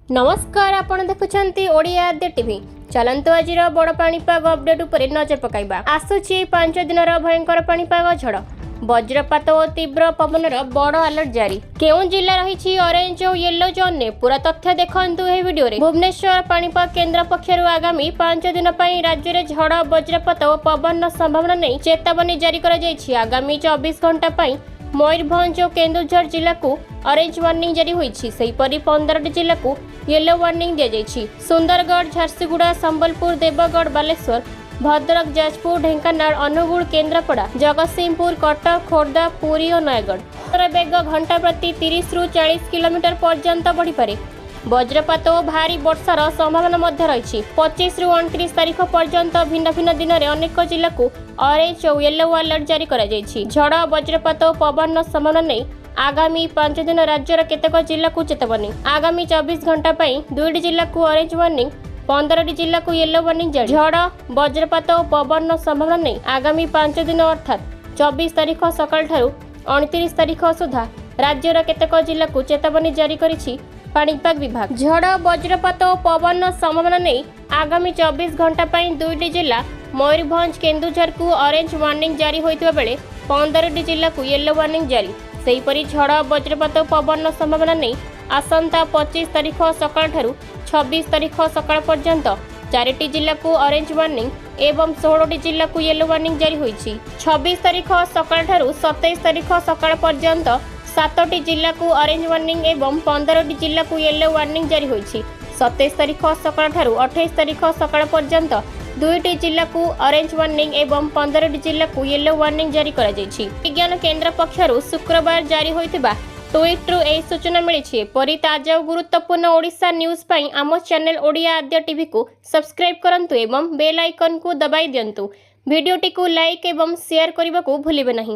नमस्कार, आपण देखुछंती ओडिया आद्य टीवी। चलंतु आजिर बड़ पाणीपाग अपडेट उपरे नजर पकाइबा। आसुची 5 दिनर भयंकर पाणीपाग झड़, वज्रपात और तीव्र पवनर बड़ अलर्ट जारी। केउ जिला रही ऑरेंज और येलो जोन ने पूरा तथ्य देखंतु ए वीडियो रे। भुवनेश्वर पाणीपाग केन्द्र पक्षरु आगामी 5 दिन पई राज्य रे झड़, वज्रपात और पवन संभावना नहीं चेतावनी जारी करा जायछि। आगामी 24 घंटा पई मयूरभंज और केन्दुझर जिला को ऑरेंज वार्निंग जारी होईछि। सेहीपरि 15 जिला को येलो वार्निंग दिया जायछि। सुंदरगढ़, झारसुगुड़ा, संबलपुर, देवगढ़, बालेश्वर, भद्रक, जाजपुर, ढेंकानाल, अनुगुल, केन्द्रापड़ा, जगतसिंहपुर, कटक, खोर्धा, पुरी और नयगढ़ बेग घंटा प्रति 30 ରୁ 40 किलोमीटर पर्यंत बढ़ी पारे। वज्रपात और भारी वर्षार संभावना मध्य रही। 25 ରୁ 29 तारीख पर्यंत भिन्न भिन्न दिन में अनेक जिला को ऑरेंज और येलो अलर्ट जारी करा जायछि। झड़, वज्रपात और पवन संभावना नहीं आगामी 5 दिन राज्यर केतेक जिला को चेतावनी। आगामी 24 घंटा पई 2 जिला को ऑरेंज वार्निंग, 15 जिला को येलो वार्निंग जारी। झड़, वज्रपात और पवन संभावना नहीं आगामी 5 दिन अर्थात 24 तारीख सकाळ ठारू 29 तारीख सुधा राज्यर केतेक जिला को चेतावनी जारी करिछि पाणीपाग विभाग। झड़, वज्रपात और पवन संभावना नहीं आगामी 24 घंटा पई 2 जिला मयूरभंज, केन्दुझर को ऑरेंज वार्निंग जारी होइतबा बेले 15 जिला को येलो वार्निंग जारी। सेहीपरि झड़, वज्रपात और पवन संभावना नहीं आसंता 25 तारीख सकाळ ठारू 26 तारीख सकाळ पर्यंत 4 जिला को ऑरेंज वार्निंग एवं 16 जिला को येलो वार्निंग जारी होईछि। 26 तारीख सकाळ ठारू 27 तारीख सकाळ पर्यंत 7 जिला को ऑरेंज वार्निंग एवं 15 जिला को येलो वार्निंग जारी होईछि। 27 तारीख सकाळ ठारू 28 तारीख सकाळ पर्यंत 2 जिला को ऑरेंज वार्निंग एवं 15 जिला को येलो वार्निंग जारी करा जायछि। विज्ञान केन्द्र पक्षरु शुक्रवार जारी होइतिबा ट्वीट्रु ए सूचना मिली। परि ताजा और गुरुत्वपूर्ण ओडिशा न्यूज पई आम चैनल ओडिया आद्य टीवी को सब्सक्राइब करंतु एवं बेल आइकन को दबाई दियंतु। वीडियोटी को लाइक एवं शेयर करने को भूलिबे नहीं।